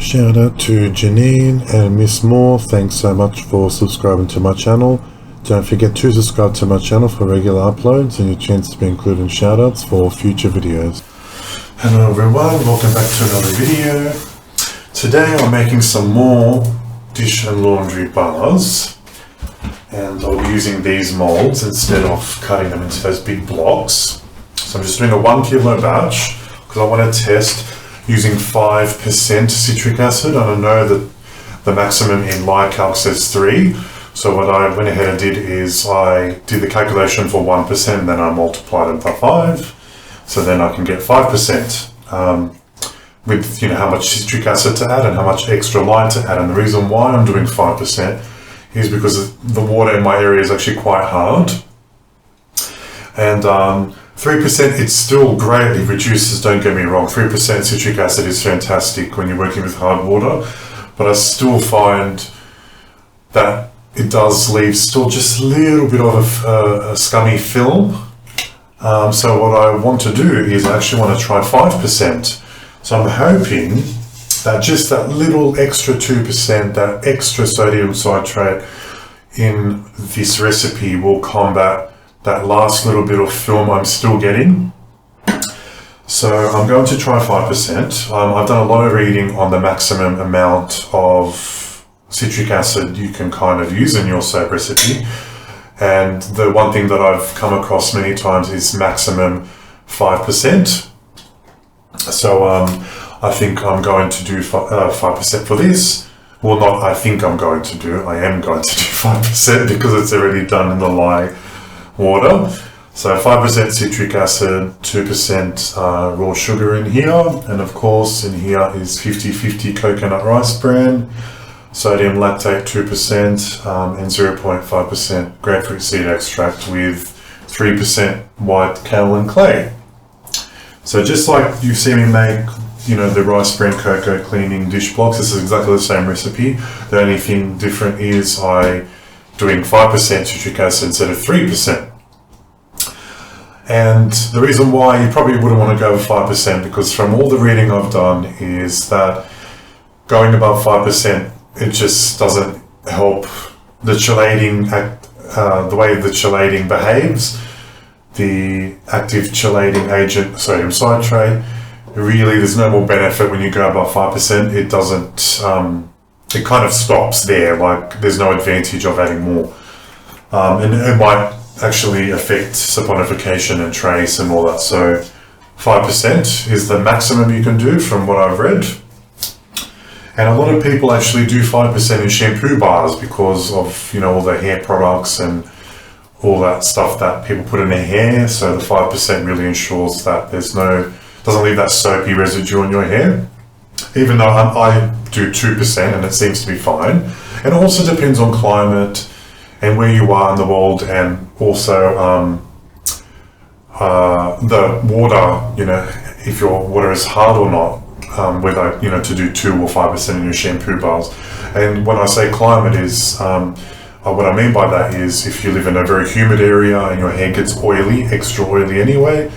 Shout out to Janine and Miss Moore. Thanks so much for subscribing to my channel. Don't forget to subscribe to my channel for regular uploads and your chance to be included in shoutouts for future videos. Hello everyone, welcome back to another video. Today I'm making some more dish and laundry bars, and I'll be using these molds instead of cutting them into those big blocks. So I'm just doing a 1 kilo batch because I want to test using 5% citric acid, and I know that the maximum in LiCalc says 3. So what I went ahead and did is I did the calculation for 1%, and then I multiplied it by 5. So then I can get 5% with how much citric acid to add and how much extra lye to add. And the reason why I'm doing 5% is because the water in my area is actually quite hard. And 3%, it still greatly reduces, don't get me wrong, 3% citric acid is fantastic when you're working with hard water, but I still find that it does leave still just a little bit of a scummy film. So what I want to do is I actually want to try 5%. So I'm hoping that just that little extra 2%, that extra sodium citrate in this recipe will combat that last little bit of film I'm still getting. So I'm going to try 5%. I've done a lot of reading on the maximum amount of citric acid you can kind of use in your soap recipe. And the one thing that I've come across many times is maximum 5%. So I think I'm going to do 5% for this. Well, not I think I'm going to do, I am going to do 5% because it's already done in the lye water. So 5% citric acid, 2% raw sugar in here, and of course in here is 50-50 coconut rice bran, sodium lactate 2%, and 0.5% grapefruit seed extract with 3% white kaolin clay. So just like you see me make, the rice bran cocoa cleaning dish blocks, this is exactly the same recipe. The only thing different is I doing 5% citric acid instead of 3%. And the reason why you probably wouldn't want to go with 5%, because from all the reading I've done is that going above 5%, it just doesn't help the chelating, the way the chelating behaves. The active chelating agent, sodium citrate, really there's no more benefit when you go above 5%. It doesn't, it kind of stops there, like there's no advantage of adding more. And it might actually affect saponification and trace and all that. So 5% is the maximum you can do from what I've read. And a lot of people actually do 5% in shampoo bars because of, all the hair products and all that stuff that people put in their hair. So the 5% really ensures that doesn't leave that soapy residue on your hair. Even though I do 2% and it seems to be fine. And it also depends on climate and where you are in the world, and also the water, if your water is hard or not, whether, to do 2 or 5% in your shampoo bars. And when I say climate is, what I mean by that is if you live in a very humid area and your hair gets oily, extra oily anyway,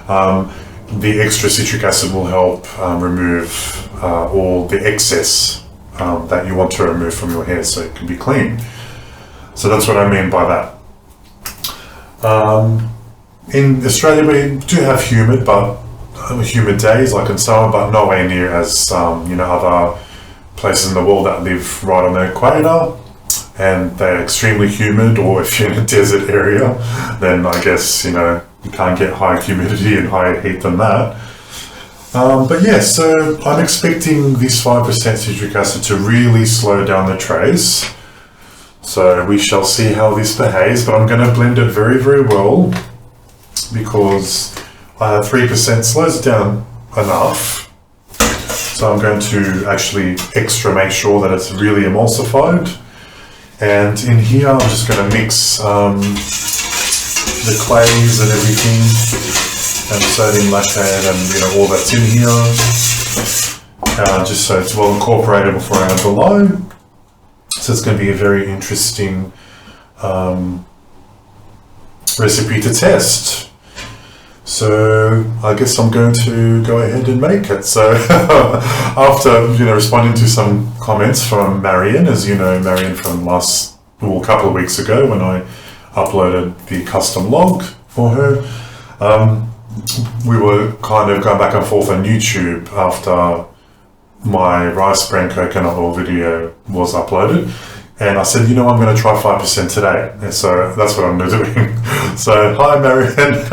the extra citric acid will help remove all the excess that you want to remove from your hair so it can be clean. So that's what I mean by that. In Australia we do have humid days like in summer, but nowhere near as other places in the world that live right on the equator and they're extremely humid, or if you're in a desert area then I guess you can't get high humidity and higher heat than that. But yeah, so I'm expecting this 5% citric acid to really slow down the trace. So we shall see how this behaves, but I'm going to blend it very, very well because 3% slows it down enough. So I'm going to actually extra make sure that it's really emulsified. And in here I'm just going to mix the clays and everything, and sodium lactate and all that's in here, just so it's well incorporated before I add the lye. So it's going to be a very interesting recipe to test. So I guess I'm going to go ahead and make it. So after responding to some comments from Marion, as you know, Marion from a couple of weeks ago when I uploaded the custom log for her, we were kind of going back and forth on YouTube after my rice bran coconut oil video was uploaded. And I said, I'm going to try 5% today. And so that's what I'm doing. So, hi, Marion.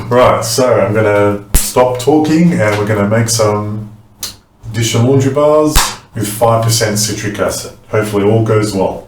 Right, so I'm going to stop talking and we're going to make some dish and laundry bars with 5% citric acid. Hopefully all goes well.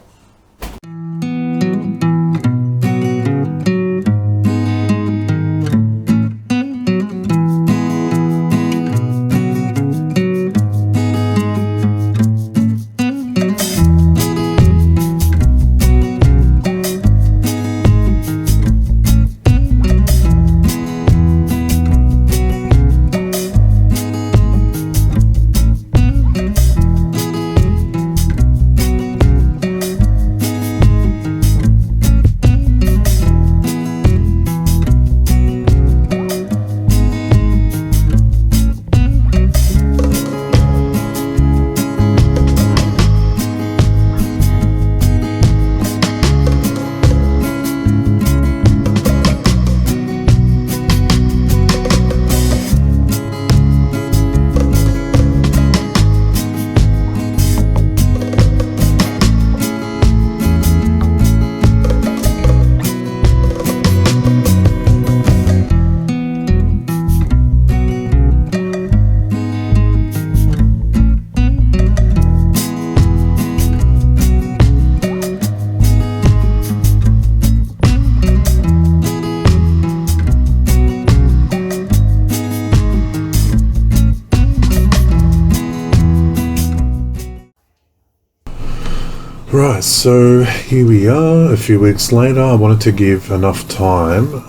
Right, so here we are a few weeks later. I wanted to give enough time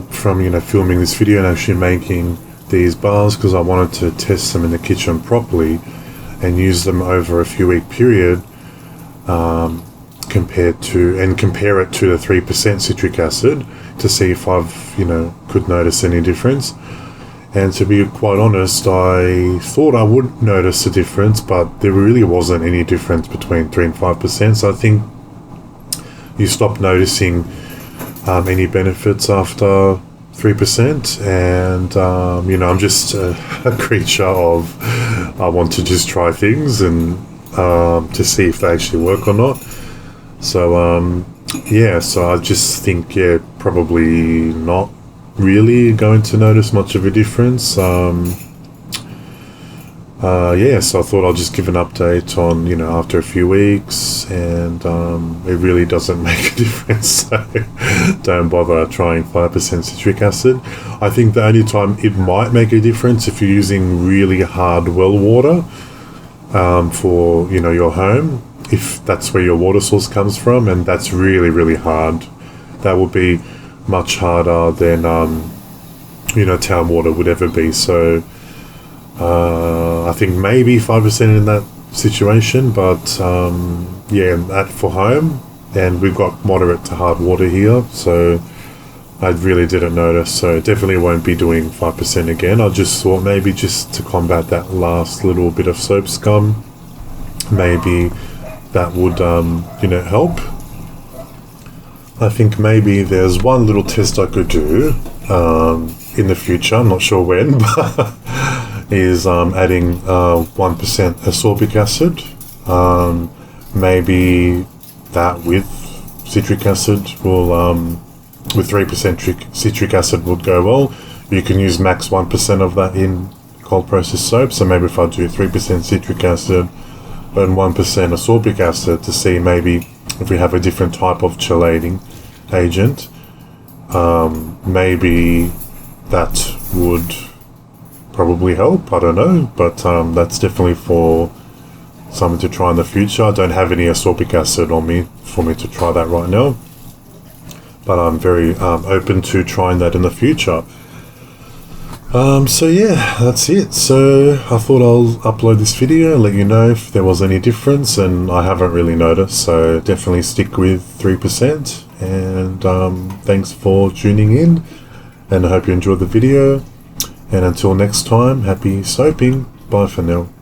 from filming this video and actually making these bars, because I wanted to test them in the kitchen properly and use them over a few week period, compare it to the 3% citric acid to see if I've could notice any difference. And to be quite honest, I thought I would notice a difference, but there really wasn't any difference between 3 and 5%. So I think you stop noticing any benefits after 3%. And, I'm just a creature of, I want to just try things and to see if they actually work or not. So, so I just think, probably not really going to notice much of a difference. So I thought I'll just give an update on after a few weeks, and it really doesn't make a difference, so don't bother trying 5% citric acid. I think the only time it might make a difference if you're using really hard well water for your home, if that's where your water source comes from, and that's really, really hard. That would be much harder than town water would ever be. So I think maybe 5% in that situation, but that for home, and we've got moderate to hard water here, so I really didn't notice. So definitely won't be doing 5% again. I just thought maybe just to combat that last little bit of soap scum, maybe that would help. I think maybe there's one little test I could do in the future, I'm not sure when, but is adding 1% ascorbic acid. Maybe that with citric acid will, with 3% citric acid would go well. You can use max 1% of that in cold processed soap, so maybe if I do 3% citric acid and 1% ascorbic acid to see maybe if we have a different type of chelating agent, maybe that would probably help. I don't know, but that's definitely for something to try in the future. I don't have any ascorbic acid on me for me to try that right now, but I'm very open to trying that in the future. So yeah, that's it. So I thought I'll upload this video and let you know if there was any difference, and I haven't really noticed, so definitely stick with 3%. And thanks for tuning in, and I hope you enjoyed the video. And until next time, happy soaping. Bye for now.